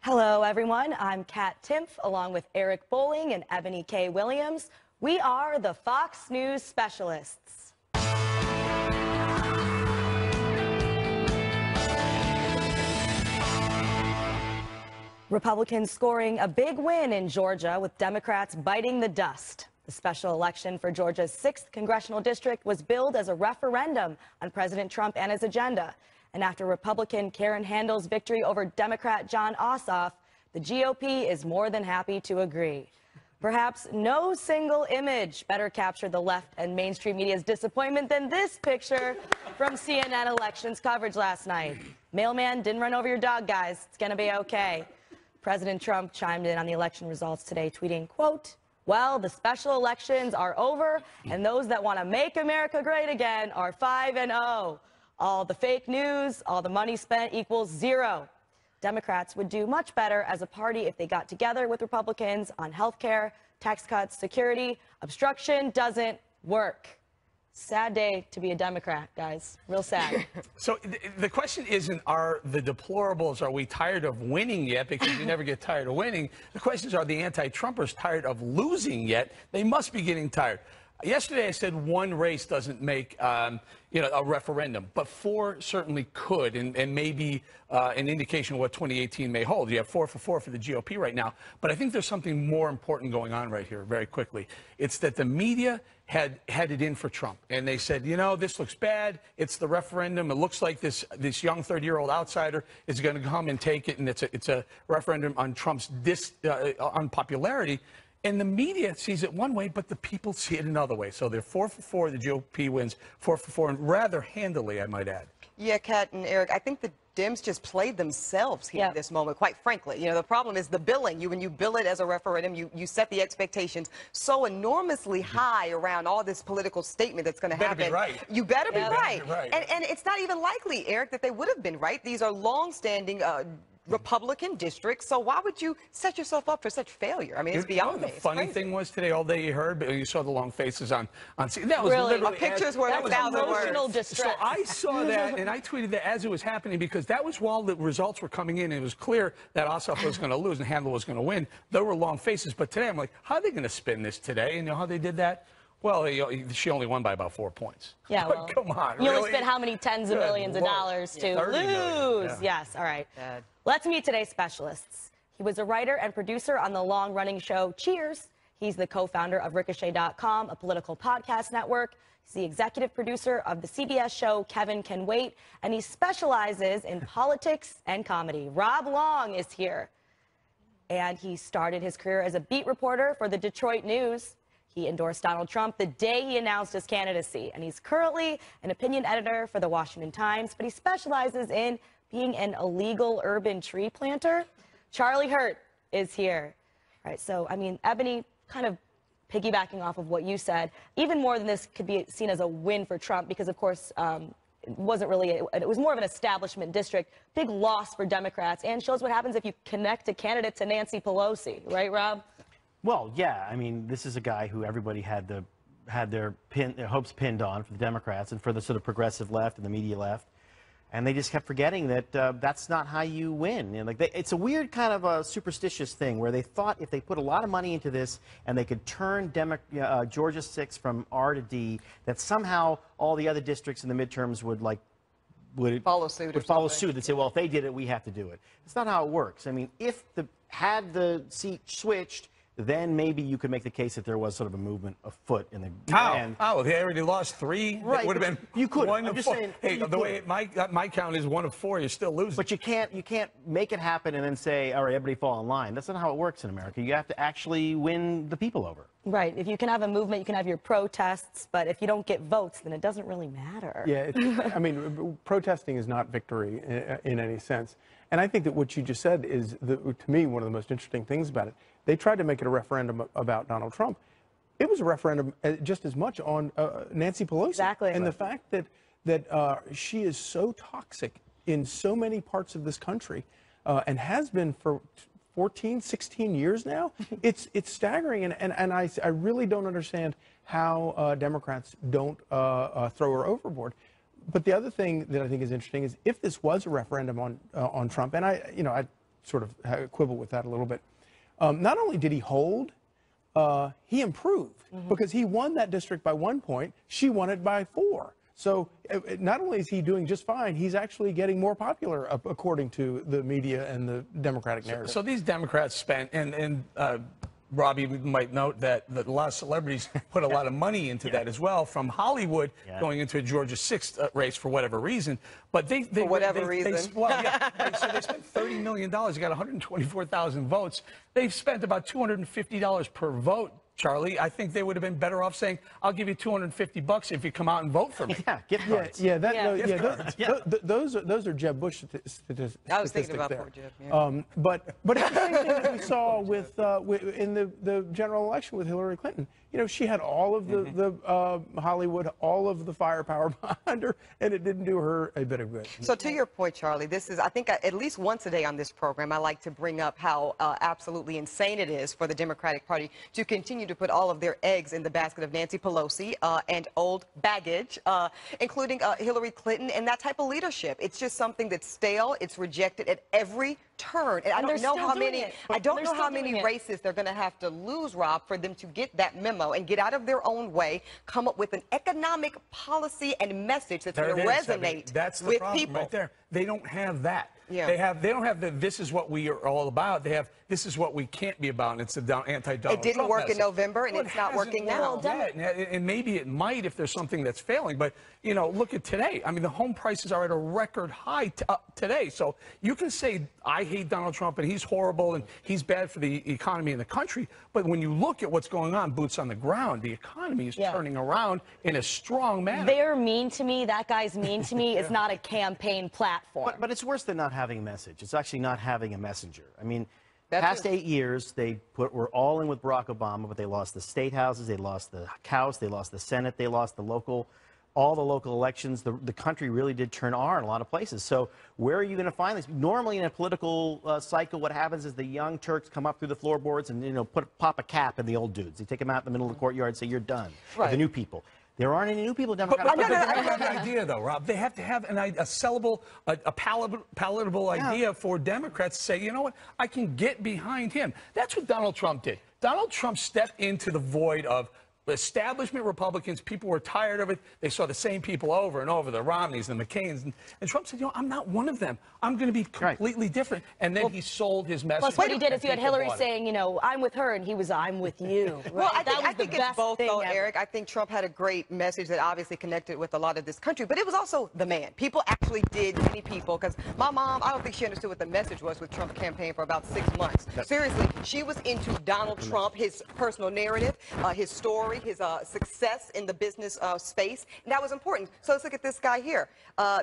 Hello, everyone. I'm Kat Timpf, along with Eric Bolling and Eboni K. Williams. We are the Fox News Specialists. Republicans scoring a big win in Georgia, with Democrats biting the dust. The special election for Georgia's 6th congressional district was billed as a referendum on President Trump and his agenda. And after Republican Karen Handel's victory over Democrat Jon Ossoff, the GOP is more than happy to agree. Perhaps no single image better captured the left and mainstream media's disappointment than this picture from CNN elections coverage last night. Mailman didn't run over your dog, guys. It's going to be okay. President Trump chimed in on the election results today, tweeting, quote, "Well, the special elections are over, and those that want to make America great again are 5-0. All the fake news, all the money spent equals 0. Democrats would do much better as a party if they got together with Republicans on health care, tax cuts, security. Obstruction doesn't work." Sad day to be a Democrat, guys. Real sad. So the question isn't, are the deplorables, are we tired of winning yet? Because you never get tired of winning. The question is, are the anti-Trumpers tired of losing yet? They must be getting tired. Yesterday, I said one race doesn't make, a referendum, but 4 certainly could, and maybe an indication of what 2018 may hold. You have 4 for the GOP right now, but I think there's something more important going on right here, very quickly. It's that the media had it in for Trump, and they said, this looks bad. It's the referendum. It looks like this young 30-year-old outsider is going to come and take it, and it's a referendum on Trump's unpopularity. And the media sees it one way, but the people see it another way. So they're 4 for 4. The GOP wins 4 for 4, and rather handily, I might add. Yeah, Kat and Eric, I think the Dems just played themselves here at this moment, quite frankly. The problem is the billing. When you bill it as a referendum, you set the expectations so enormously high around all this political statement that's going to happen. Be right. You better be right. Be right. And it's not even likely, Eric, that they would have been right. These are long-standing Republican districts, so why would you set yourself up for such failure? I mean, it's beyond me. The funny thing was today, all day you heard, but you saw the long faces on scene. That was really? literally Pictures were that was 1,000 emotional words. distress. So I saw that, and I tweeted that as it was happening, because that was while the results were coming in, and it was clear that Ossoff was going to lose and Handel was going to win. There were long faces, but today I'm like, how are they going to spin this today? And you know how they did that? Well, she only won by about 4 points. Yeah, well, come on. You really? only spent how many tens of millions of dollars to lose? Yes, all right. Bad. Let's meet today's specialists. He was a writer and producer on the long-running show Cheers. He's the co-founder of Ricochet.com, a political podcast network. He's the executive producer of the CBS show Kevin Can Wait, and he specializes in politics and comedy. Rob Long is here. And he started his career as a beat reporter for the Detroit News. He endorsed Donald Trump the day he announced his candidacy, and he's currently an opinion editor for the Washington Times, but he specializes in being an illegal urban tree planter. Charlie Hurt is here. All right, so, I mean, Eboni, kind of piggybacking off of what you said, even more than this could be seen as a win for Trump, because, of course, it wasn't really, it was more of an establishment district, big loss for Democrats, and shows what happens if you connect a candidate to Nancy Pelosi, right, Rob? Well, yeah, I mean, this is a guy who everybody had their hopes pinned on for the Democrats and for the sort of progressive left and the media left. And they just kept forgetting that that's not how you win. It's a weird kind of a superstitious thing where they thought if they put a lot of money into this and they could turn Georgia 6 from R to D, that somehow all the other districts in the midterms would follow suit. They'd say, well, if they did it, we have to do it. It's not how it works. I mean, had the seat switched, then maybe you could make the case that there was sort of a movement afoot in the end. Oh, they already lost 3. Right. It would have been you could. 1 I'm of just 4. saying. Hey, the way my count is 1 of 4, you're still losing. But you can't make it happen and then say, all right, everybody fall in line. That's not how it works in America. You have to actually win the people over. Right. If you can have a movement, you can have your protests, but if you don't get votes, then it doesn't really matter. Yeah, I mean, protesting is not victory in any sense. And I think that what you just said is, to me, one of the most interesting things about it. They tried to make it a referendum about Donald Trump. It was a referendum just as much on Nancy Pelosi. Exactly. And the fact that she is so toxic in so many parts of this country and has been for 14, 16 years now, it's staggering. And I really don't understand how Democrats don't throw her overboard. But the other thing that I think is interesting is if this was a referendum on Trump, and I sort of quibble with that a little bit. Not only did he hold, he improved because he won that district by 1 point. She won it by 4. So not only is he doing just fine, he's actually getting more popular, according to the media and the Democratic narrative. So these Democrats spent, and Robbie might note that a lot of celebrities put a lot of money into that as well, from Hollywood going into a Georgia 6th race for whatever reason. But they for whatever reason. So they spent $30 million. They got 124,000 votes. They've spent about $250 per vote. Charlie, I think they would have been better off saying, "I'll give you $250 if you come out and vote for me." Yeah, gift cards. Those are Jeb Bush statistics. I was thinking about poor Jeb. But it's the same thing that we saw in the general election with Hillary Clinton. You know, she had all of the Hollywood, all of the firepower behind her, and it didn't do her a bit of good. So to your point, Charlie, this is, I think, at least once a day on this program, I like to bring up how absolutely insane it is for the Democratic Party to continue to put all of their eggs in the basket of Nancy Pelosi and old baggage, including Hillary Clinton and that type of leadership. It's just something that's stale. It's rejected at every turn. And I don't know how many races they're going to have to lose, Rob, for them to get that memo and get out of their own way, come up with an economic policy and message that's going to resonate with people. Right there. They don't have that. Yeah. They don't have the "this is what we are all about." They have "this is what we can't be about." And it's the anti-Donald Trump. It didn't work in November, and well, it's not working now. And maybe it might if there's something that's failing. But you know, look at today. I mean, the home prices are at a record high today. So you can say I hate Donald Trump and he's horrible and he's bad for the economy and the country. But when you look at what's going on, boots on the ground, the economy is turning around in a strong manner. They're mean to me. That guy's mean to me. It's not a campaign platform. But it's worse than not having a message. It's actually not having a messenger. I mean, past 8 years, were all in with Barack Obama, but they lost the state houses, they lost the House, they lost the Senate, they lost all the local elections. The country really did turn R in a lot of places. So where are you going to find this? Normally in a political cycle, what happens is the young Turks come up through the floorboards and pop a cap in the old dudes. They take them out in the middle of the courtyard and say, "You're done." Right. The new people. There aren't any new people in Democratic But I have an idea, though, Rob. They have to have a sellable, a palatable idea for Democrats to say, you know what, I can get behind him. That's what Donald Trump did. Donald Trump stepped into the void of establishment Republicans. People were tired of it. They saw the same people over and over, the Romneys and the McCains. And Trump said, you know, I'm not one of them. I'm going to be completely different. And then he sold his message. Plus, what he did is you had Hillary saying, you know, I'm with her, and he was, I'm with you. Right? Well, I think it's both, though, Eric. I think Trump had a great message that obviously connected with a lot of this country, but it was also the man. People actually did, many people, because my mom, I don't think she understood what the message was with Trump's campaign for about 6 months. Seriously, she was into Donald Trump, his personal narrative, his story, his success in the business space, and that was important. So let's look at this guy here,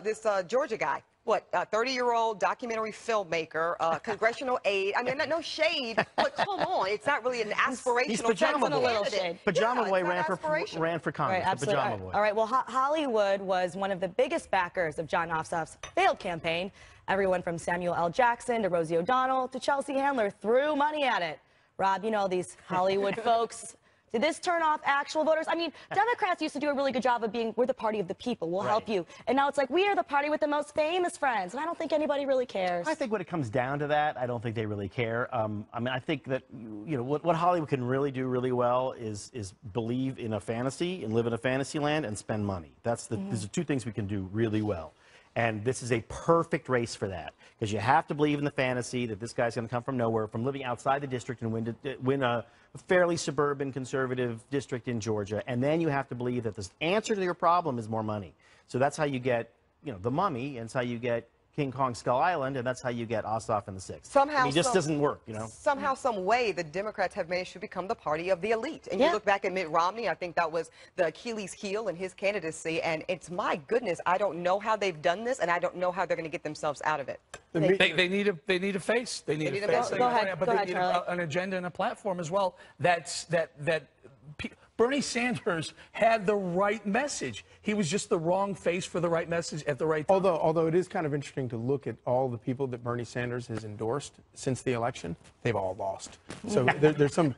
this Georgia guy. What, 30-year-old documentary filmmaker, congressional aide. I mean, no shade, but come on, it's not really an aspirational. He's Pajama Boy. Pajama Boy ran for Congress. Right, absolutely. Pajama Boy. All right. Well, Hollywood was one of the biggest backers of John Ossoff's failed campaign. Everyone from Samuel L. Jackson to Rosie O'Donnell to Chelsea Handler threw money at it. Rob, you know these Hollywood folks. Did this turn off actual voters? I mean, Democrats used to do a really good job of being, we're the party of the people, we'll help you. And now it's like, we are the party with the most famous friends. And I don't think anybody really cares. I think when it comes down to that, I don't think they really care. I mean, I think that, you know, what Hollywood can really do really well is believe in a fantasy and live in a fantasy land and spend money. These are two things we can do really well. And this is a perfect race for that, because you have to believe in the fantasy that this guy's going to come from nowhere, from living outside the district and win a fairly suburban conservative district in Georgia. And then you have to believe that the answer to your problem is more money. So that's how you get, you know, the mummy, and that's how you get King Kong Skull Island, and that's how you get Ossoff in the 6th. Somehow, I mean, it just doesn't work, you know. Somehow, some way, the Democrats have managed to become the party of the elite. And you look back at Mitt Romney, I think that was the Achilles heel in his candidacy. And it's, my goodness, I don't know how they've done this, and I don't know how they're going to get themselves out of it. They need a face. They need a face. Go ahead, but they need an agenda and a platform as well. Bernie Sanders had the right message. He was just the wrong face for the right message at the right time. Although it is kind of interesting to look at all the people that Bernie Sanders has endorsed since the election, they've all lost. So there's some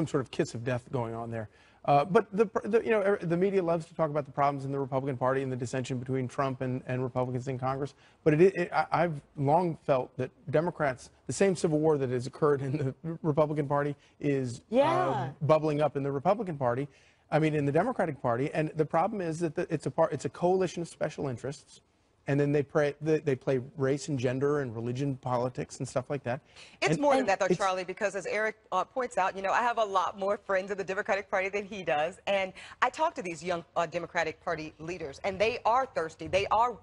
sort of kiss of death going on there. But the media loves to talk about the problems in the Republican Party and the dissension between Trump and Republicans in Congress. But I've long felt that Democrats, the same civil war that has occurred in the Republican Party, is bubbling up in the Republican Party. I mean, in the Democratic Party. And the problem is that it's a coalition of special interests. And then they play race and gender and religion politics and stuff like that. It's more than that, though, Charlie, because as Eric points out, I have a lot more friends in the Democratic Party than he does. And I talk to these young Democratic Party leaders, and they are thirsty. They are,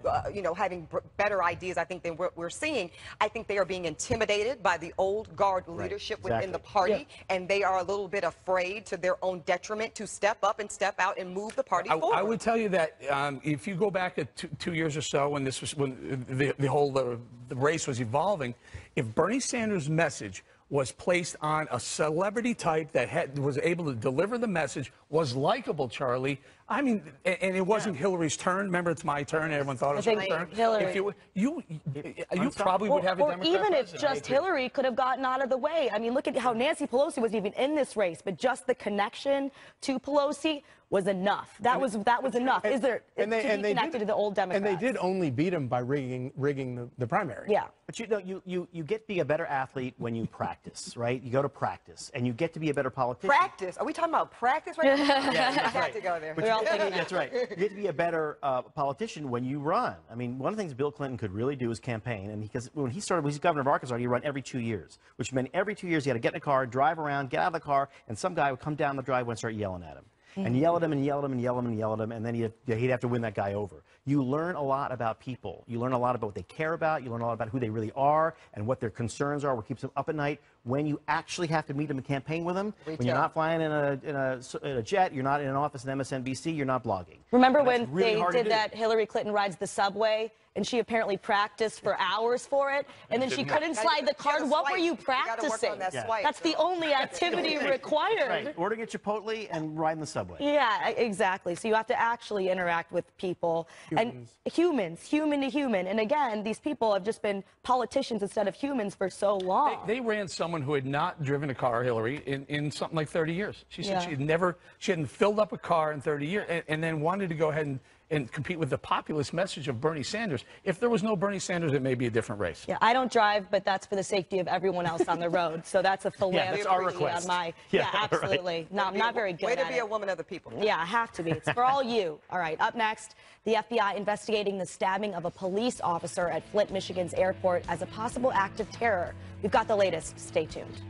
having better ideas, I think, than we're seeing. I think they are being intimidated by the old guard leadership within the party, and they are a little bit afraid, to their own detriment, to step up and step out and move the party forward. I would tell you that if you go back at 2 years or so, when the race was evolving, if Bernie Sanders' message was placed on a celebrity type that was able to deliver the message, was likable, Charlie. I mean, and it wasn't Hillary's turn. Remember, it's my turn. Everyone thought it was her turn. Hillary. If you probably would have a Democrat even if president. just Hillary could have gotten out of the way. I mean, look at how Nancy Pelosi wasn't even in this race, but just the connection to Pelosi was enough. That was enough. Is there to be connected to the old Democrats? And they did only beat him by rigging the primary. Yeah. But you get to be a better athlete when you practice, right? You go to practice, and you get to be a better politician. Practice? Are we talking about practice right now? Yeah, that's I right. had to go there. That's right. You get to be a better politician when you run. I mean, one of the things Bill Clinton could really do is campaign. And because when he was governor of Arkansas, he'd run every 2 years, which meant every 2 years he had to get in a car, drive around, get out of the car, and some guy would come down the driveway and start yelling at him. And yell at him and yell at him and yell at him and yell at him, and then he'd have to win that guy over. You learn a lot about people. You learn a lot about what they care about. You learn a lot about who they really are and what their concerns are, what keeps them up at night. When you actually have to meet them and campaign with them, when you're not flying in a jet, you're not in an office at MSNBC, you're not blogging. Remember when they did that Hillary Clinton rides the subway? And she apparently practiced for hours for it, and then she couldn't slide the card. What were you practicing? That's the only activity required. Right. Ordering a Chipotle and riding the subway. Yeah, exactly. So you have to actually interact with people. And human to human. And again, these people have just been politicians instead of humans for so long. They ran someone who had not driven a car, Hillary, in something like 30 years. She said she hadn't filled up a car in 30 years, and then wanted to go ahead and compete with the populist message of Bernie Sanders. If there was no Bernie Sanders, it may be a different race. Yeah, I don't drive, but that's for the safety of everyone else on the road. So that's a philanthropy that's our request. on my. Yeah, absolutely. Right. No, I'm not very good Way at it. to be a woman of the people. Yeah, I have to be. It's for all you. All right, up next, the FBI investigating the stabbing of a police officer at Flint, Michigan's airport as a possible act of terror. We've got the latest. Stay tuned.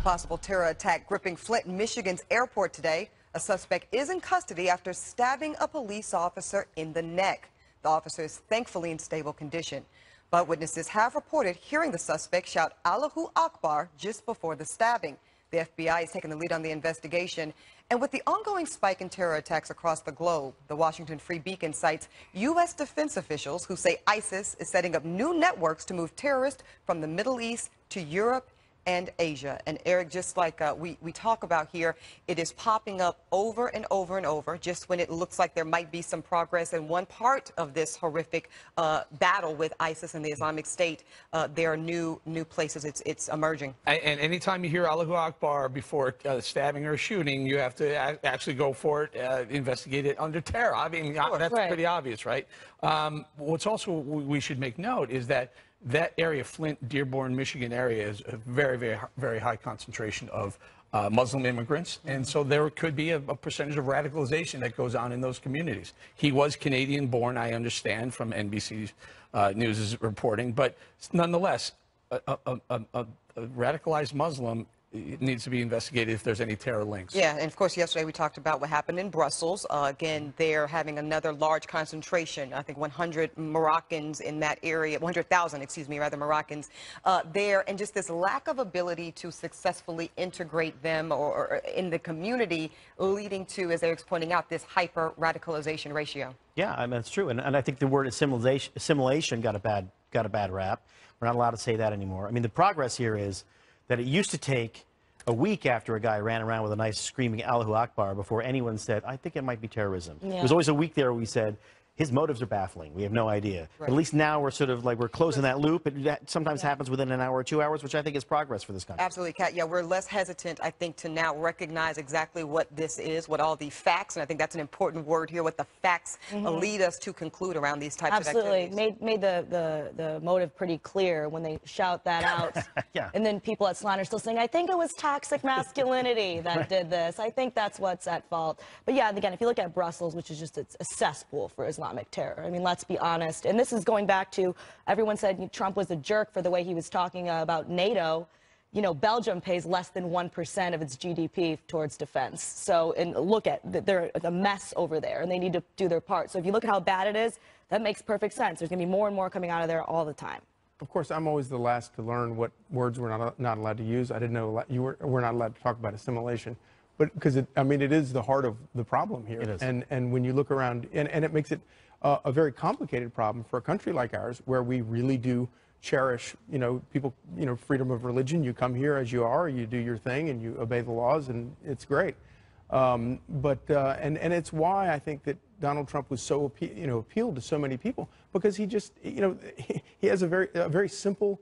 Possible terror attack gripping Flint, Michigan's airport today. A suspect is in custody after stabbing a police officer in the neck. The officer is thankfully in stable condition, but witnesses have reported hearing the suspect shout Allahu Akbar just before the stabbing. The FBI is taking the lead on the investigation. And with the ongoing spike in terror attacks across the globe, the Washington Free Beacon cites U.S. defense officials who say ISIS is setting up new networks to move terrorists from the Middle East to Europe and Asia. And Eric, just like we talk about here, it is popping up over and over and over just when it looks like there might be some progress in one part of this horrific battle with ISIS and the Islamic State. There are new places it's emerging. And anytime you hear Allahu Akbar before stabbing or shooting, you have to actually go for it, investigate it under terror. I mean, that's pretty obvious, right? What's also we should make note is that area, Flint, Dearborn, Michigan area, is a very, very, very high concentration of Muslim immigrants. And so there could be a percentage of radicalization that goes on in those communities. He was Canadian-born, I understand, from NBC News' reporting. But nonetheless, a radicalized Muslim, it needs to be investigated if there's any terror links. Yeah, and of course, yesterday we talked about what happened in Brussels. Again, they're having another large concentration. I think 100 Moroccans in that area, 100,000, excuse me, rather, Moroccans there, and just this lack of ability to successfully integrate them or in the community, leading to, as Eric's pointing out, this hyper-radicalization ratio. Yeah, I mean, that's true, and I think the word assimilation got a bad rap. We're not allowed to say that anymore. I mean, the progress here is that it used to take a week after a guy ran around with a nice screaming Allahu Akbar before anyone said, I think it might be terrorism. Yeah. There was always a week there where we said, his motives are baffling. We have no idea. Right. At least now we're sort of like we're closing that loop. It sometimes happens within an hour or 2 hours, which I think is progress for this country. Absolutely, Kat. Yeah, we're less hesitant, I think, to now recognize exactly what this is, what all the facts, and I think that's an important word here, what the facts lead us to conclude around these types of activities. Absolutely. Made the motive pretty clear when they shout that out. Yeah. And then people at Salon are still saying, I think it was toxic masculinity that did this. I think that's what's at fault. But yeah, and again, if you look at Brussels, which is just a cesspool for Islamic terror. I mean, let's be honest. And this is going back to, everyone said Trump was a jerk for the way he was talking about NATO. You know, Belgium pays less than 1% of its GDP towards defense. So, and look at, they're a mess over there, and they need to do their part. So if you look at how bad it is, that makes perfect sense. There's going to be more and more coming out of there all the time. Of course, I'm always the last to learn what words we're not allowed to use. I didn't know we're not allowed to talk about assimilation. But because, I mean, it is the heart of the problem here. It is. And when you look around, and it makes it a very complicated problem for a country like ours, where we really do cherish, people, freedom of religion. You come here as you are, you do your thing, and you obey the laws, and it's great. And it's why I think that Donald Trump was so, appealed to so many people, because he just, he has a very simple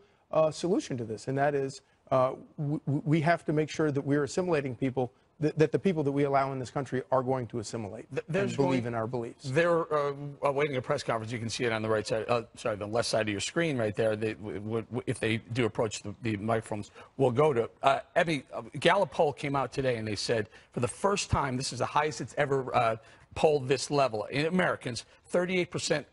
solution to this, and that is we have to make sure that we're assimilating people, that the people that we allow in this country are going to assimilate and believe in our beliefs. They're awaiting a press conference. You can see it on the right side, the left side of your screen right there. If they do approach the microphones, we'll go to. Eboni, Gallup poll came out today, and they said for the first time, this is the highest it's ever polled this level. In Americans, 38%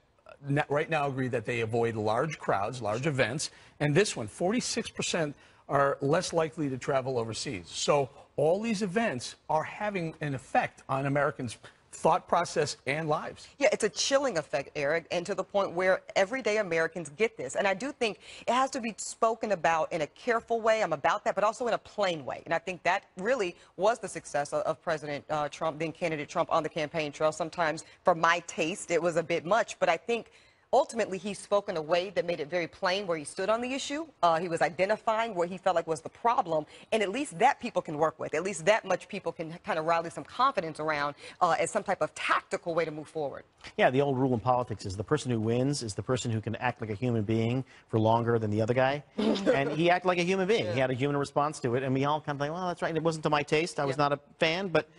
right now agree that they avoid large crowds, large events. And this one, 46% are less likely to travel overseas. So all these events are having an effect on Americans' thought process and lives. Yeah, it's a chilling effect, Eric, and to the point where everyday Americans get this. And I do think it has to be spoken about in a careful way. I'm about that, but also in a plain way. And I think that really was the success of President Trump, then candidate Trump, on the campaign trail. Sometimes, for my taste, it was a bit much, but I think ultimately, he spoke in a way that made it very plain where he stood on the issue. He was identifying where he felt like was the problem, and at least that people can work with. At least that much people can kind of rally some confidence around as some type of tactical way to move forward. Yeah, the old rule in politics is the person who wins is the person who can act like a human being for longer than the other guy. And he acted like a human being. He had a human response to it, and we all kind of like, well, that's right. And it wasn't to my taste. I was not a fan, but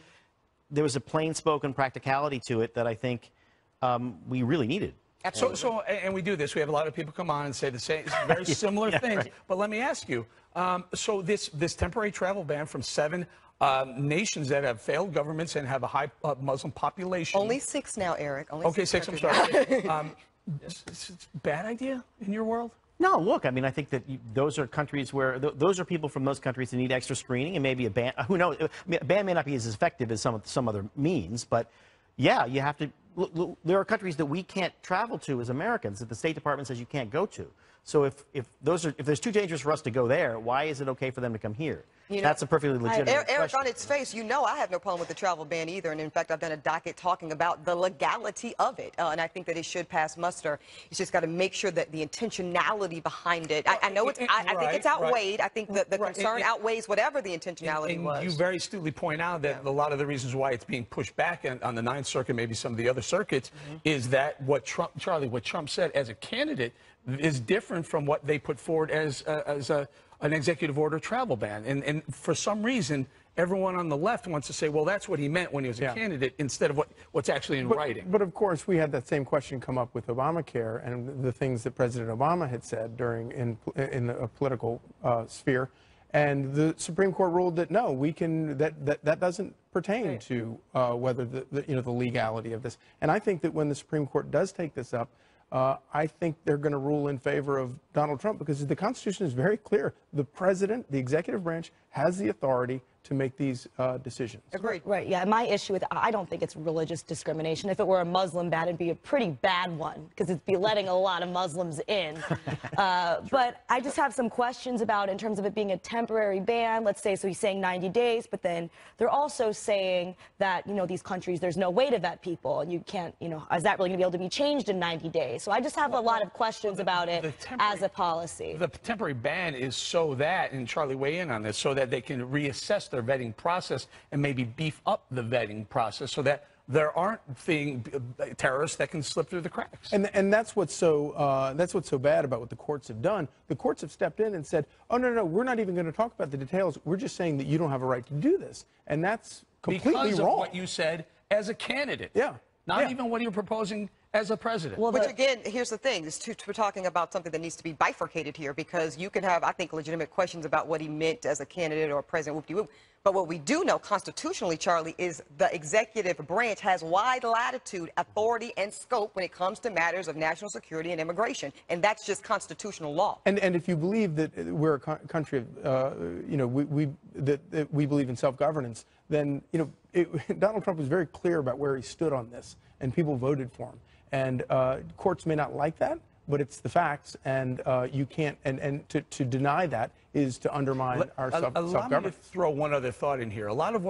there was a plain-spoken practicality to it that I think we really needed. So, and we do this. We have a lot of people come on and say the same, very similar things. Right. But let me ask you, so this temporary travel ban from 7 nations that have failed governments and have a high Muslim population. Only 6 now, Eric. Only okay, 6. I'm sorry. It's a bad idea in your world? No, look, I mean, I think that those are countries where those are people from those countries that need extra screening, and maybe a ban. Who knows? I mean, a ban may not be as effective as some other means, but yeah, you have to. There are countries that we can't travel to as Americans that the State Department says you can't go to. So if there's too dangerous for us to go there, why is it okay for them to come here? That's a perfectly legitimate question. Eric, on its face, I have no problem with the travel ban either. And in fact, I've done a docket talking about the legality of it. And I think that it should pass muster. It's just got to make sure that the intentionality behind it. I know it's. I think it's outweighed. I think the concern outweighs whatever the intentionality was. You very astutely point out that a lot of the reasons why it's being pushed back on the 9th Circuit, maybe some of the other circuits, is that what Trump said as a candidate is different from what they put forward as an executive order travel ban. And for some reason, everyone on the left wants to say, well, that's what he meant when he was a candidate, instead of what's actually in writing. But of course, we had that same question come up with Obamacare and the things that President Obama had said in the political sphere. And the Supreme Court ruled that no, that doesn't pertain to whether the legality of this. And I think that when the Supreme Court does take this up, I think they're going to rule in favor of Donald Trump, because the Constitution is very clear. The president, the executive branch, has the authority to make these decisions. Agreed. Right, yeah. My issue with I don't think it's religious discrimination. If it were a Muslim ban, it'd be a pretty bad one because it'd be letting a lot of Muslims in. But I just have some questions about in terms of it being a temporary ban. Let's say, so he's saying 90 days, but then they're also saying that, you know, these countries, there's no way to vet people and you can't, you know, is that really going to be able to be changed in 90 days? So I just have a lot of questions about it as a policy. The temporary ban is so that, and Charlie weigh in on this, so that they can reassess their vetting process and maybe beef up the vetting process so that there aren't terrorists that can slip through the cracks. And that's what's so bad about what the courts have done. The courts have stepped in and said, oh, no, we're not even going to talk about the details. We're just saying that you don't have a right to do this. And that's completely wrong. Because of what you said as a candidate. Yeah. Not even what you're proposing as a president. Well, which again, here's the thing: we're talking about something that needs to be bifurcated here, because you can have, I think, legitimate questions about what he meant as a candidate or president. Whoop-de-whoop. But what we do know constitutionally, Charlie, is the executive branch has wide latitude, authority, and scope when it comes to matters of national security and immigration, and that's just constitutional law. And if you believe that we're a country of, you know, that we believe in self-governance, then, you know, Donald Trump was very clear about where he stood on this, and people voted for him. And courts may not like that, but it's the facts, and you can't. And to deny that is to undermine our self-government. Allow me to throw one other thought in here. A lot of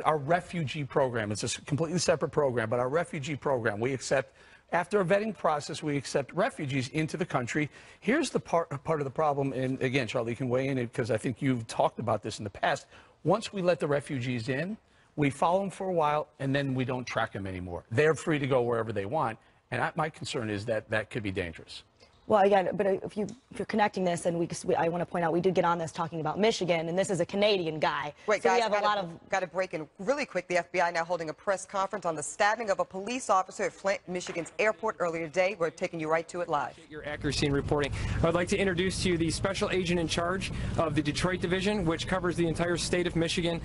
our refugee program, it's a completely separate program, but our refugee program, we accept. After a vetting process, we accept refugees into the country. Here's the part of the problem, and again, Charlie, you can weigh in it because I think you've talked about this in the past. Once we let the refugees in, we follow them for a while, and then we don't track them anymore. They're free to go wherever they want, and my concern is that that could be dangerous. Well, again, but if you're connecting this, and I want to point out, we did get on this talking about Michigan, and this is a Canadian guy. Wait, so guys, we have a lot of. Got to break in really quick. The FBI now holding a press conference on the stabbing of a police officer at Flint, Michigan's airport earlier today. We're taking you right to it live. Your accuracy in reporting. I'd like to introduce to you the special agent in charge of the Detroit Division, which covers the entire state of Michigan.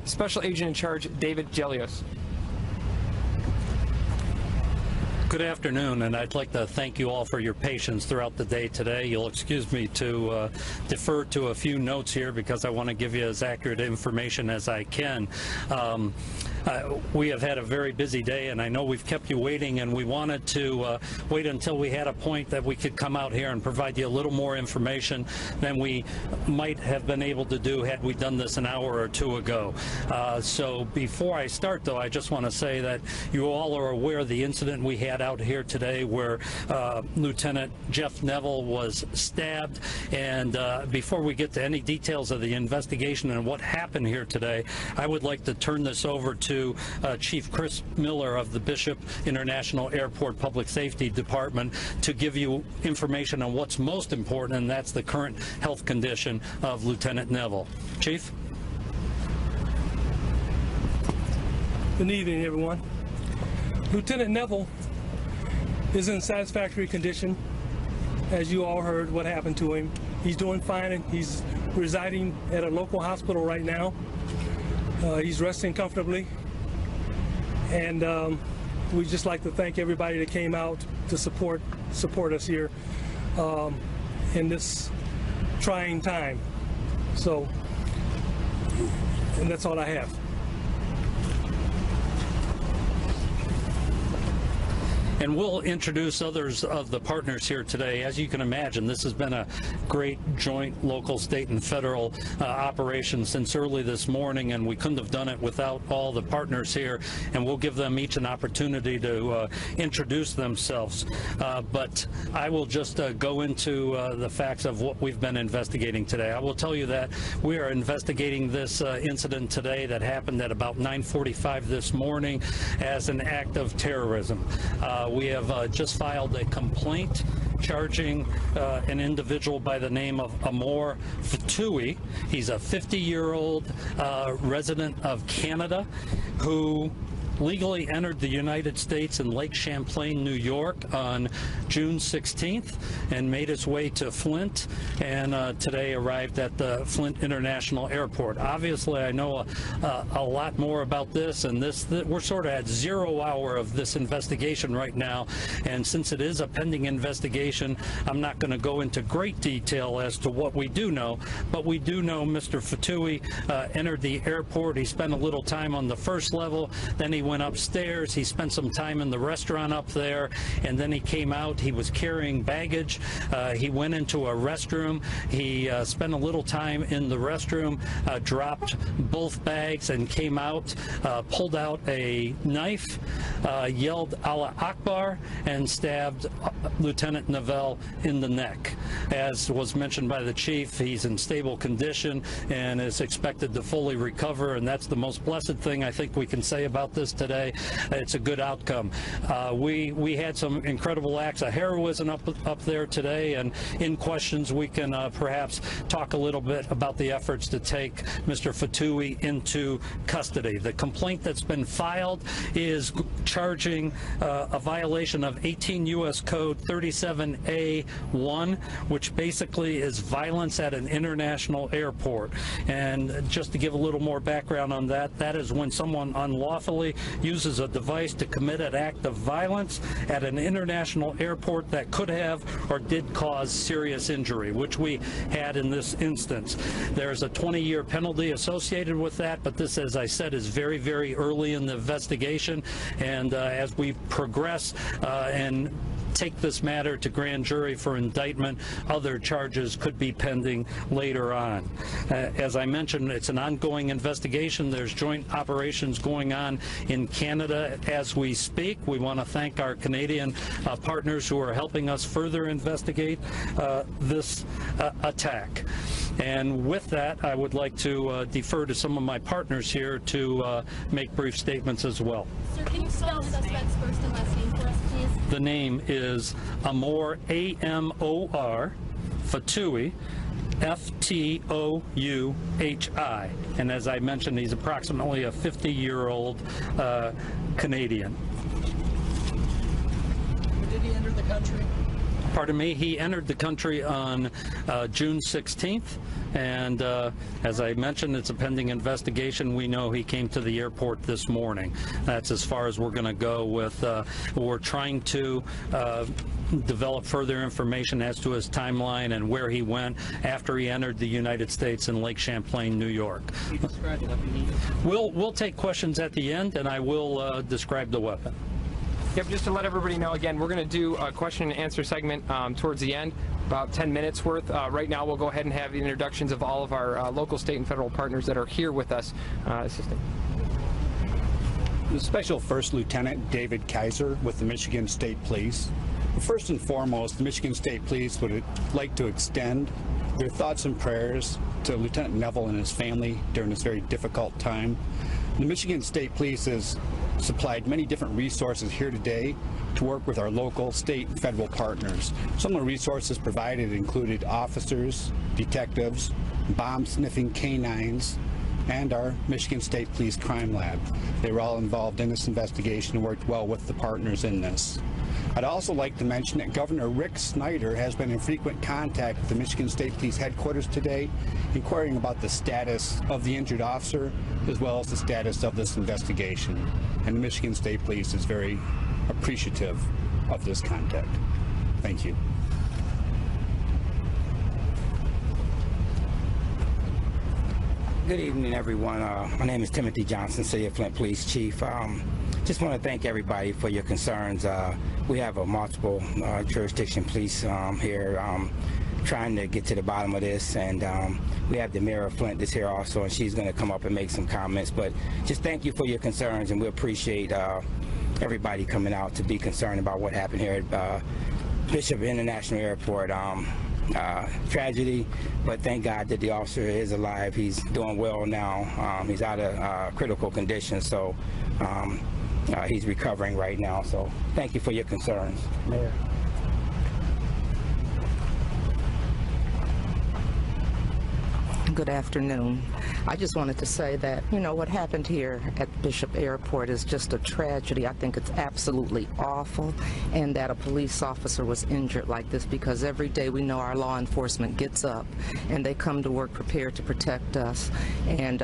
Special agent in charge, David Gelios. Good afternoon, and I'd like to thank you all for your patience throughout the day today. You'll excuse me to defer to a few notes here because I want to give you as accurate information as I can. We have had a very busy day, and I know we've kept you waiting, and we wanted to wait until we had a point that we could come out here and provide you a little more information than we might have been able to do had we done this an hour or two ago. So before I start, though, I just want to say that you all are aware of the incident we had out here today where Lieutenant Jeff Neville was stabbed. And before we get to any details of the investigation and what happened here today, I would like to turn this over to Chief Chris Miller of the Bishop International Airport Public Safety Department to give you information on what's most important, and that's the current health condition of Lieutenant Neville. Chief? Good evening, everyone. Lieutenant Neville is in satisfactory condition. As you all heard what happened to him. He's doing fine, and he's residing at a local hospital right now. He's resting comfortably, and we'd just like to thank everybody that came out to support us here in this trying time. So, and that's all I have. And we'll introduce others of the partners here today. As you can imagine, this has been a great joint local, state, and federal operation since early this morning, and we couldn't have done it without all the partners here, and we'll give them each an opportunity to introduce themselves. But I will just go into the facts of what we've been investigating today. I will tell you that we are investigating this incident today that happened at about 9:45 this morning as an act of terrorism. We have just filed a complaint charging an individual by the name of Amor Fatui. He's a 50-year-old resident of Canada who legally entered the United States in Lake Champlain, New York on June 16th and made its way to Flint, and today arrived at the Flint International Airport. Obviously, I know a lot more about this, and we're sort of at 0 hour of this investigation right now, and since it is a pending investigation, I'm not going to go into great detail as to what we do know, but we do know Mr. Fatui entered the airport. He spent a little time on the first level, then he went upstairs, he spent some time in the restaurant up there, and then he came out. He was carrying baggage. He went into a restroom. He spent a little time in the restroom, dropped both bags and came out, pulled out a knife, yelled Allah Akbar, and stabbed Lieutenant Neville in the neck. As was mentioned by the chief, he's in stable condition and is expected to fully recover, and that's the most blessed thing I think we can say about this today. It's a good outcome. We had some incredible acts of heroism up there today, and in questions we can perhaps talk a little bit about the efforts to take Mr. Fatui into custody. The complaint that's been filed is charging a violation of 18 U.S. Code 37A1, which basically is violence at an international airport. And just to give a little more background on that, that is when someone unlawfully uses a device to commit an act of violence at an international airport that could have or did cause serious injury, which we had in this instance. There's a 20-year penalty associated with that, but this, as I said, is very, very early in the investigation, and as we progress and take this matter to grand jury for indictment, other charges could be pending later on. As I mentioned, it's an ongoing investigation. There's joint operations going on in Canada as we speak. We want to thank our Canadian partners who are helping us further investigate this attack. And with that, I would like to defer to some of my partners here to make brief statements as well. Sir, can you spell the suspect's first and last name for us, please? The name is Amor, A-M-O-R, Fatui, F-T-O-U-H-I. And as I mentioned, he's approximately a 50-year-old Canadian. Did he enter the country? Pardon me, he entered the country on June 16th, and as I mentioned, it's a pending investigation. We know he came to the airport this morning. That's as far as we're going to go with, we're trying to develop further information as to his timeline and where he went after he entered the United States in Lake Champlain, New York. We'll take questions at the end, and I will describe the weapon. Yep, just to let everybody know, again, we're going to do a question and answer segment towards the end, about 10 minutes worth. Right now, we'll go ahead and have the introductions of all of our local, state, and federal partners that are here with us assisting. The Special First Lieutenant David Kaiser with the Michigan State Police. First and foremost, the Michigan State Police would like to extend their thoughts and prayers to Lieutenant Neville and his family during this very difficult time. The Michigan State Police has supplied many different resources here today to work with our local, state, and federal partners. Some of the resources provided included officers, detectives, bomb-sniffing canines, and our Michigan State Police Crime Lab. They were all involved in this investigation and worked well with the partners in this. I'd also like to mention that Governor Rick Snyder has been in frequent contact with the Michigan State Police headquarters today, inquiring about the status of the injured officer as well as the status of this investigation. And the Michigan State Police is very appreciative of this contact. Thank you. Good evening, everyone. My name is Timothy Johnson, City of Flint Police Chief. Just want to thank everybody for your concerns. We have a multiple jurisdiction police here trying to get to the bottom of this, and we have the Mayor of Flint that's here also, and she's going to come up and make some comments. But just thank you for your concerns, and we appreciate everybody coming out to be concerned about what happened here at Bishop International Airport. Tragedy, but thank God that the officer is alive. He's doing well now. He's out of critical condition, so he's recovering right now. So thank you for your concerns, Mayor. Good afternoon. I just wanted to say that, you know, what happened here at Bishop Airport is just a tragedy. I think it's absolutely awful, and that a police officer was injured like this, because every day we know our law enforcement gets up and they come to work prepared to protect us, and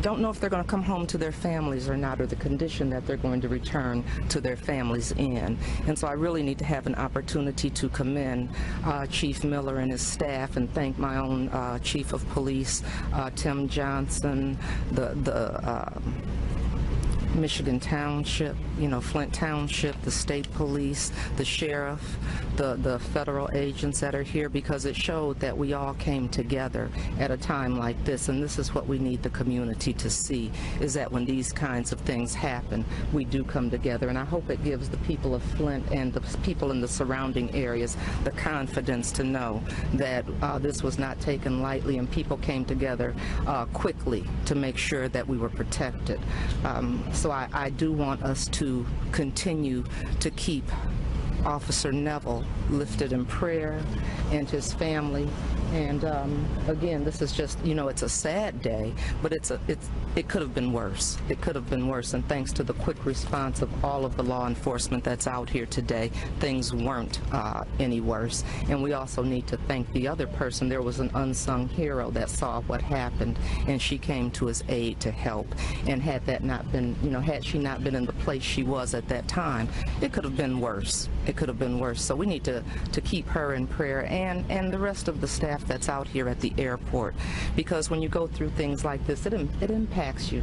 don't know if they're going to come home to their families or not, or the condition that they're going to return to their families in. And so I really need to have an opportunity to commend Chief Miller and his staff, and thank my own Chief of Police, Tim Johnson, the Michigan Township, you know, Flint Township, the state police, the sheriff, the federal agents that are here, because it showed that we all came together at a time like this. And this is what we need the community to see, is that when these kinds of things happen, we do come together. And I hope it gives the people of Flint and the people in the surrounding areas the confidence to know that this was not taken lightly, and people came together quickly to make sure that we were protected. So I do want us to continue to keep Officer Neville lifted in prayer, and his family. And again, this is just, you know, it's a sad day, but it could have been worse. It could have been worse, and thanks to the quick response of all of the law enforcement that's out here today, things weren't any worse. And we also need to thank the other person. There was an unsung hero that saw what happened, and she came to his aid to help. And had that not been, you know, had she not been in the place she was at that time, it could have been worse. It could have been worse. So we need to keep her in prayer, and the rest of the staff that's out here at the airport, because when you go through things like this, it impacts you,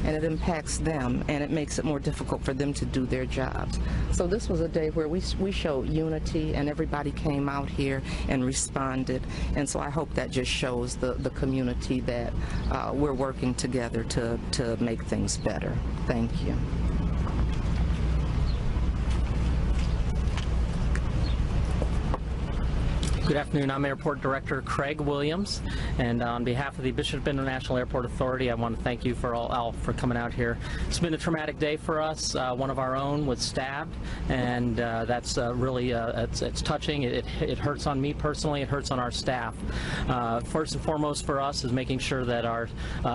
and it impacts them, and it makes it more difficult for them to do their jobs. So this was a day where we showed unity, and everybody came out here and responded. And so I hope that just shows the community that we're working together to make things better. Thank you. Good afternoon. I'm Airport Director Craig Williams, and on behalf of the Bishop International Airport Authority, I want to thank you all for coming out here. It's been a traumatic day for us. One of our own was stabbed, and that's really it's touching. It hurts on me personally. It hurts on our staff. First and foremost for us is making sure that our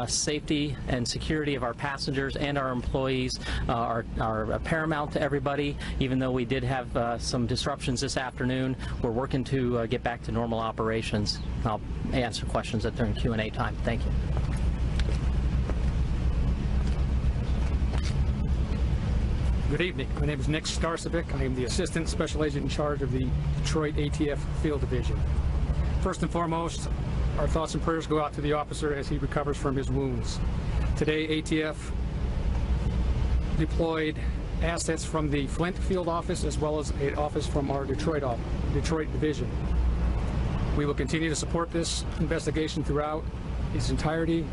safety and security of our passengers and our employees are paramount to everybody. Even though we did have some disruptions this afternoon, we're working to get back to normal operations. I'll answer questions during Q&A time. Thank you. Good evening. My name is Nick Starcevic. I am the Assistant Special Agent in charge of the Detroit ATF Field Division. First and foremost, our thoughts and prayers go out to the officer as he recovers from his wounds. Today, ATF deployed assets from the Flint field office as well as an office from our Detroit division. We will continue to support this investigation throughout its entirety,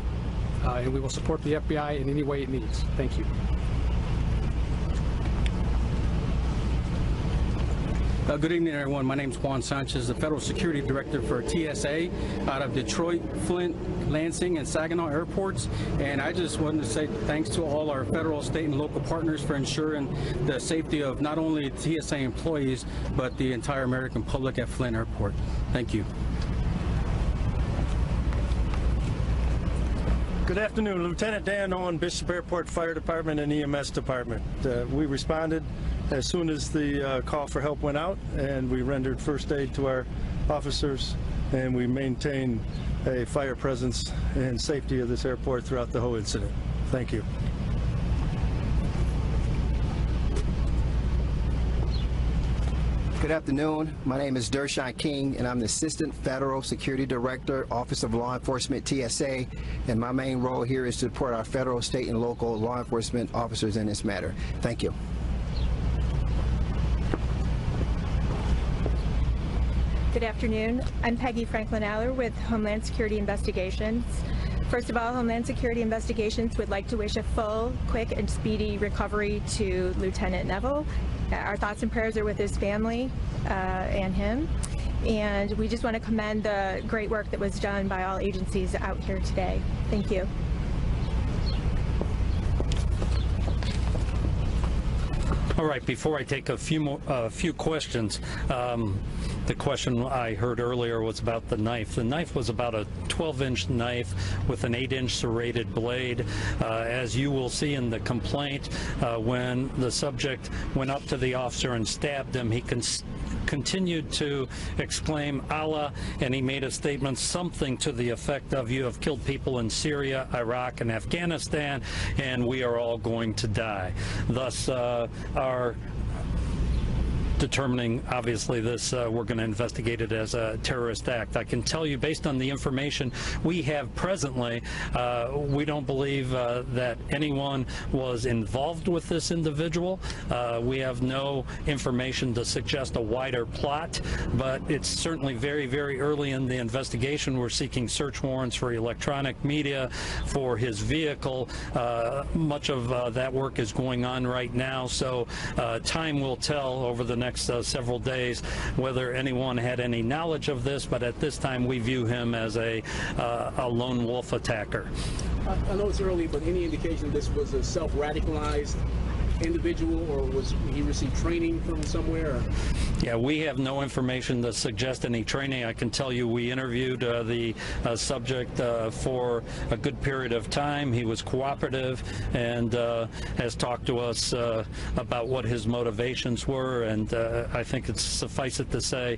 and we will support the FBI in any way it needs. Thank you. Good evening, everyone. My name is Juan Sanchez, the Federal Security Director for TSA out of Detroit, Flint, Lansing, and Saginaw airports. And I just wanted to say thanks to all our federal, state, and local partners for ensuring the safety of not only TSA employees, but the entire American public at Flint Airport. Thank you. Good afternoon. Lieutenant Dan Owen, Bishop Airport Fire Department and EMS Department. We responded as soon as the call for help went out, and we rendered first aid to our officers, and we maintained a fire presence and safety of this airport throughout the whole incident. Thank you. Good afternoon. My name is Dershon King, and I'm the Assistant Federal Security Director, Office of Law Enforcement, TSA, and my main role here is to support our federal, state, and local law enforcement officers in this matter. Thank you. Good afternoon. I'm Peggy Franklin-Aller with Homeland Security Investigations. First of all, Homeland Security Investigations would like to wish a full, quick, and speedy recovery to Lieutenant Neville. Our thoughts and prayers are with his family and him. And we just want to commend the great work that was done by all agencies out here today. Thank you. All right, before I take a few questions, The question I heard earlier was about the knife. The knife was about a 12-inch knife with an 8-inch serrated blade. As you will see in the complaint, when the subject went up to the officer and stabbed him, he continued to exclaim Allah, and he made a statement something to the effect of, "You have killed people in Syria, Iraq, and Afghanistan, and we are all going to die." Thus, our determining, obviously, this, we're going to investigate it as a terrorist act. I can tell you, based on the information we have presently, we don't believe that anyone was involved with this individual. We have no information to suggest a wider plot, but it's certainly very, very early in the investigation. We're seeking search warrants for electronic media, for his vehicle. Much of that work is going on right now, so time will tell over the next several days whether anyone had any knowledge of this, but at this time we view him as a lone wolf attacker. I know it's early, but any indication this was a self-radicalized individual, or was he received training from somewhere? Or? Yeah, we have no information to suggest any training. I can tell you we interviewed the subject for a good period of time. He was cooperative and has talked to us about what his motivations were, and I think it's suffice it to say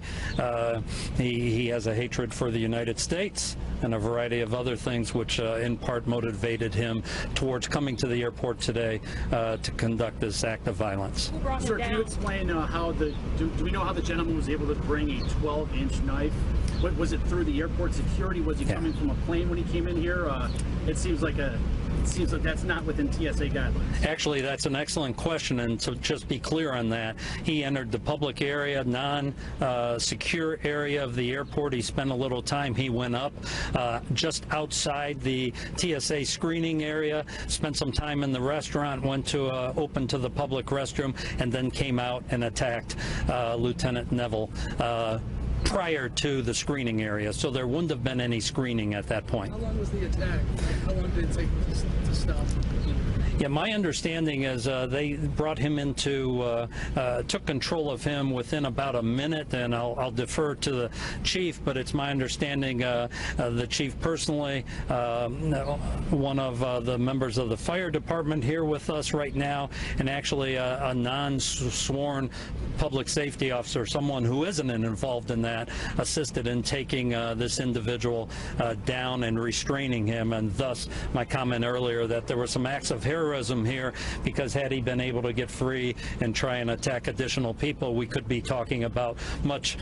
he has a hatred for the United States and a variety of other things which in part motivated him towards coming to the airport today to conduct this act of violence. Sir, can you explain how do we know how the gentleman was able to bring a 12-inch knife? What, was it through the airport security? Was he coming from a plane when he came in here? It seems like that's not within TSA guidelines. Actually, that's an excellent question, and to just be clear on that, he entered the public area, non-secure area of the airport. He spent a little time. He went up just outside the TSA screening area, spent some time in the restaurant, went to open to the public restroom, and then came out and attacked Lieutenant Neville prior to the screening area, so there wouldn't have been any screening at that point. How long was the attack? How long did it take to stop? Yeah, my understanding is they brought him into, took control of him within about a minute, and I'll defer to the chief, but it's my understanding the chief personally, one of the members of the fire department here with us right now, and actually a non-sworn public safety officer, someone who isn't involved in that, assisted in taking this individual down and restraining him, and thus my comment earlier that there were some acts of heroism here, because had he been able to get free and try and attack additional people, we could be talking about much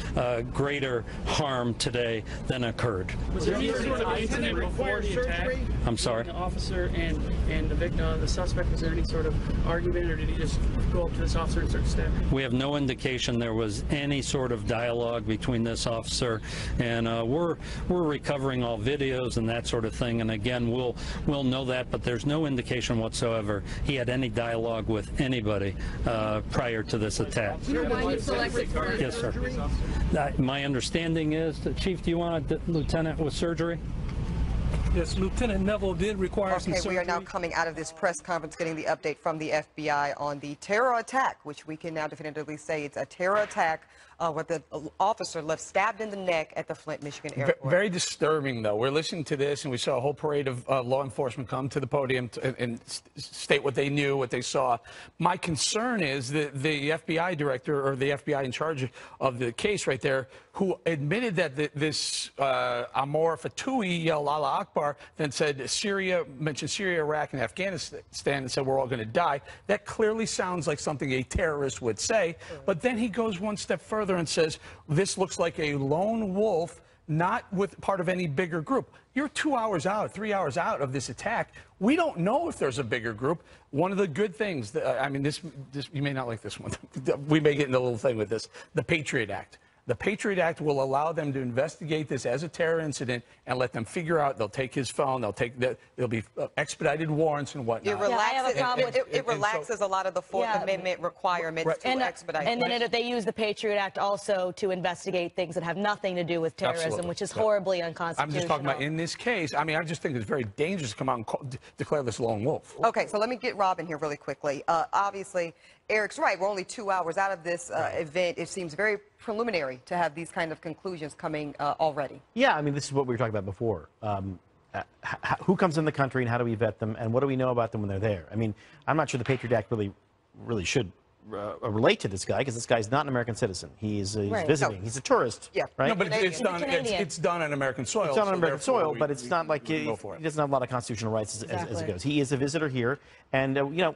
greater harm today than occurred. Was there any sort of incident before the attack? I'm sorry? The officer and the victim, the suspect, was there any sort of argument, or did he just go up to this officer and start stabbing? We have no indication there was any sort of dialogue between this officer, and we're recovering all videos and that sort of thing, and again, we'll know that, but there's no indication whatsoever he had any dialogue with anybody prior to this attack. Yes, sir. My understanding is, Chief, do you want a lieutenant with surgery? Yes, Lieutenant Neville did require some surgery. We are now coming out of this press conference getting the update from the FBI on the terror attack, which we can now definitively say it's a terror attack where the officer left stabbed in the neck at the Flint, Michigan airport. Very disturbing, though. We're listening to this, and we saw a whole parade of law enforcement come to the podium and state what they knew, what they saw. My concern is that the FBI director, or the FBI in charge of the case right there, who admitted that this Amor Fatoui yelled Allah Akbar, then said Syria, mentioned Syria, Iraq, and Afghanistan, and said we're all going to die. That clearly sounds like something a terrorist would say. But then he goes one step further and says this looks like a lone wolf, not with part of any bigger group. You're 2 hours out, 3 hours out of this attack. We don't know if there's a bigger group. One of the good things, I mean, this you may not like this one. We may get into a little thing with this. The Patriot Act. The Patriot Act will allow them to investigate this as a terror incident and let them figure out. They'll take his phone. There'll be expedited warrants and whatnot. It relaxes a lot of the Fourth Amendment requirements to expedite. And then they use the Patriot Act also to investigate things that have nothing to do with terrorism, which is horribly unconstitutional. I'm just talking about in this case. I mean, I just think it's very dangerous to come out and declare this lone wolf. Okay, so let me get Rob in here really quickly. Obviously, Eric's right. We're only 2 hours out of this event. It seems very preliminary to have these kind of conclusions coming already. Yeah, I mean, this is what we were talking about before. Who comes in the country and how do we vet them, and what do we know about them when they're there? I mean, I'm not sure the Patriot Act really should relate to this guy, because this guy's not an American citizen. He's visiting. No. He's a tourist. Yeah. Right? No, but it's done on American soil. It's done on American soil, but it's not like he doesn't have a lot of constitutional rights as it goes. He is a visitor here, and you know,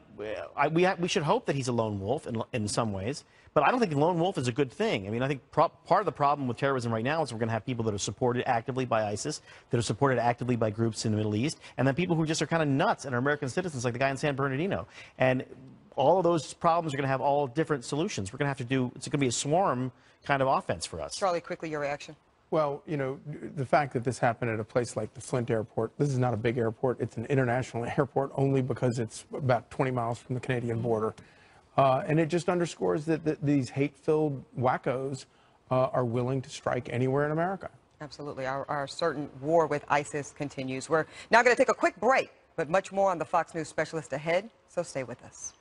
we should hope that he's a lone wolf in some ways. But I don't think lone wolf is a good thing. I mean, I think part of the problem with terrorism right now is we're going to have people that are supported actively by ISIS, that are supported actively by groups in the Middle East, and then people who just are kind of nuts and are American citizens, like the guy in San Bernardino. And all of those problems are going to have all different solutions. We're going to have to do, it's going to be a swarm kind of offense for us. Charlie, quickly, your reaction. Well, you know, the fact that this happened at a place like the Flint airport, this is not a big airport. It's an international airport only because it's about 20 miles from the Canadian border. And it just underscores that these hate-filled wackos are willing to strike anywhere in America. Absolutely. Our certain war with ISIS continues. We're now going to take a quick break, but much more on the Fox News Specialist ahead, so stay with us.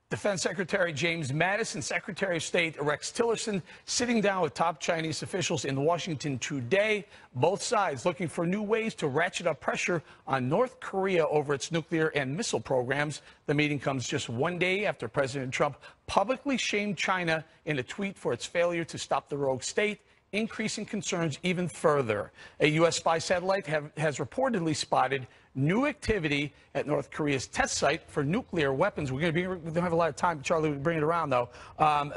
Defense Secretary James Mattis and Secretary of State Rex Tillerson sitting down with top Chinese officials in Washington today. Both sides looking for new ways to ratchet up pressure on North Korea over its nuclear and missile programs. The meeting comes just one day after President Trump publicly shamed China in a tweet for its failure to stop the rogue state, increasing concerns even further. A U.S. spy satellite has reportedly spotted new activity at North Korea's test site for nuclear weapons. We don't have a lot of time. Charlie, we'll bring it around, though.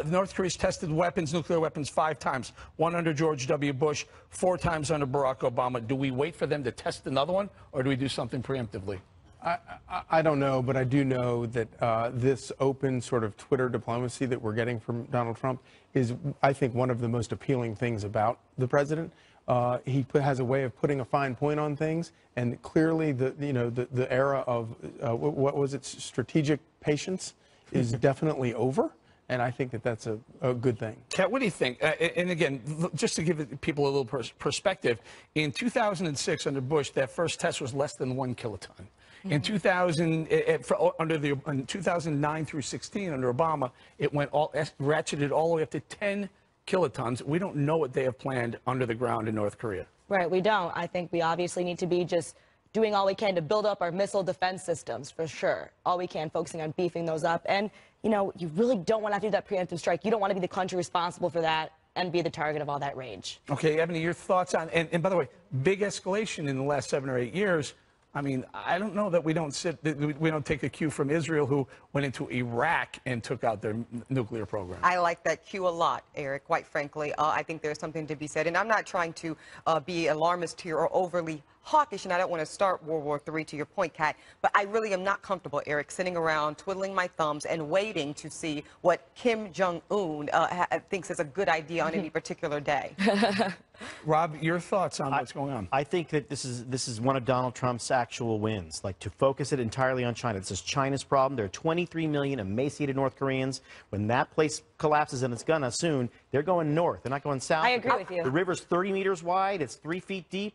North Korea's tested nuclear weapons 5 times, 1 under George W. Bush, 4 times under Barack Obama. Do we wait for them to test another one, or do we do something preemptively? I don't know, but I do know that this open sort of Twitter diplomacy that we're getting from Donald Trump is, I think, one of the most appealing things about the president. He has a way of putting a fine point on things, and clearly the era of what was it, strategic patience is definitely over. And I think that that's a good thing. Kat, what do you think? And again, just to give people a little perspective, in 2006 under Bush, that first test was less than 1 kiloton. In 2009 through 16 under Obama, it went ratcheted all the way up to 10 kilotons. We don't know what they have planned under the ground in North Korea. Right, we don't. I think we obviously need to be just doing all we can to build up our missile defense systems, for sure. All we can, focusing on beefing those up. And, you know, you really don't want to have to do that preemptive strike. You don't want to be the country responsible for that and be the target of all that rage. Okay, Eboni, your thoughts on, and by the way, big escalation in the last 7 or 8 years. I mean, I don't know that we don't take a cue from Israel, who went into Iraq and took out their nuclear program. I like that cue a lot, Eric, quite frankly. I think there's something to be said. And I'm not trying to be alarmist here or overly hawkish, and I don't want to start World War III, to your point, Kat, but I really am not comfortable, Eric, sitting around twiddling my thumbs and waiting to see what Kim Jong-un thinks is a good idea on any particular day. Rob, your thoughts on what's going on? I think that this is one of Donald Trump's actual wins, like to focus it entirely on China. This is China's problem. There are 23 million emaciated North Koreans. When that place collapses, and it's gonna soon, they're going north. They're not going south. I agree with you. The river's 30 meters wide. It's 3 feet deep.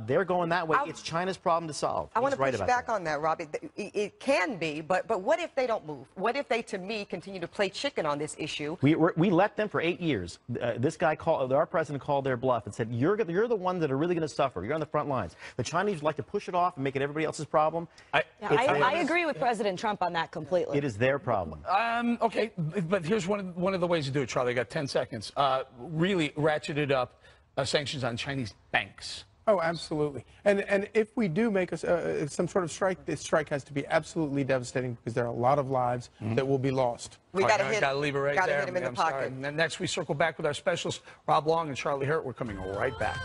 They're going that way. It's China's problem to solve. I want to push back on that, Rob. It can be, but what if they don't move? What if they, to me, continue to play chicken on this issue? We let them for 8 years. This guy our president called their bluff and said, you're the ones that are really going to suffer. You're on the front lines. The Chinese like to push it off and make it everybody else's problem. I agree with President Trump on that completely. It is their problem. Okay, but here's one of the ways to do it, Charlie. I got 10 seconds. Really ratcheted up sanctions on Chinese banks. Oh, absolutely. And if we do make some sort of strike, this strike has to be absolutely devastating, because there are a lot of lives that will be lost. We got to leave it right there. Hit him in the pocket. And then next we circle back with our specialists, Rob Long and Charlie Hurt. We're coming right back.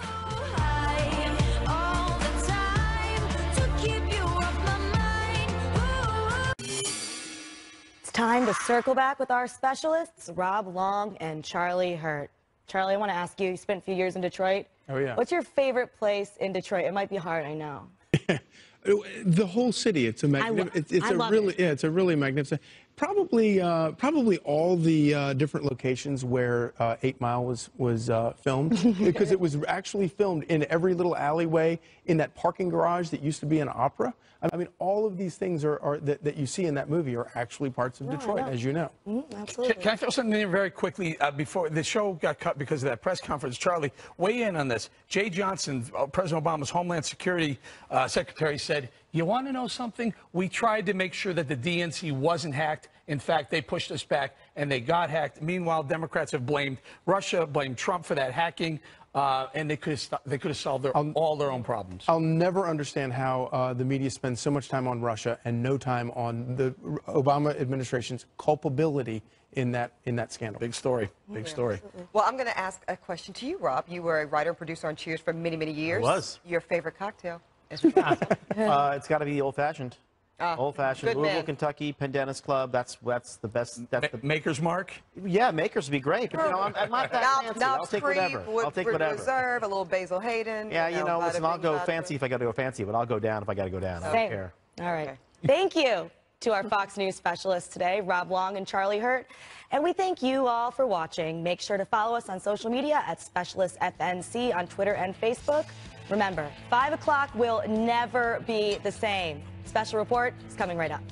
It's time to circle back with our specialists, Rob Long and Charlie Hurt. Charlie, I want to ask you spent a few years in Detroit. Oh, yeah. What's your favorite place in Detroit? It might be hard, I know. The whole city. It's a really magnificent. Probably all the different locations where 8 Mile was filmed, because it was actually filmed in every little alleyway, in that parking garage that used to be an opera. I mean, all of these things that you see in that movie are actually parts of Detroit, as you know. Absolutely. Can I throw something in very quickly before the show got cut because of that press conference? Charlie, weigh in on this. Jay Johnson, President Obama's Homeland Security Secretary, said, "You want to know something? We tried to make sure that the DNC wasn't hacked. In fact, they pushed us back, and they got hacked." Meanwhile, Democrats have blamed Russia, blamed Trump for that hacking, and they could have solved all their own problems. I'll never understand how the media spends so much time on Russia and no time on the Obama administration's culpability in that scandal. Big story. Big story. Absolutely. Well, I'm going to ask a question to you, Rob. You were a writer and producer on Cheers for many, many years. I was. Your favorite cocktail? It's got to be old-fashioned. Old-fashioned, Louisville, man. Kentucky, Pendennis Club. That's the best. That's the Maker's Mark. Yeah, Maker's would be great. But, you know, I'm not that fancy. I'll take whatever. I'll take whatever. Reserve, a little Basil Hayden. Yeah, you know, listen, I'll go fancy if I got to go fancy, but I'll go down if I got to go down. I don't care. All right. Thank you to our Fox News specialists today, Rob Long and Charlie Hurt. And we thank you all for watching. Make sure to follow us on social media at SpecialistFNC on Twitter and Facebook. Remember, 5 o'clock will never be the same. Special report is coming right up.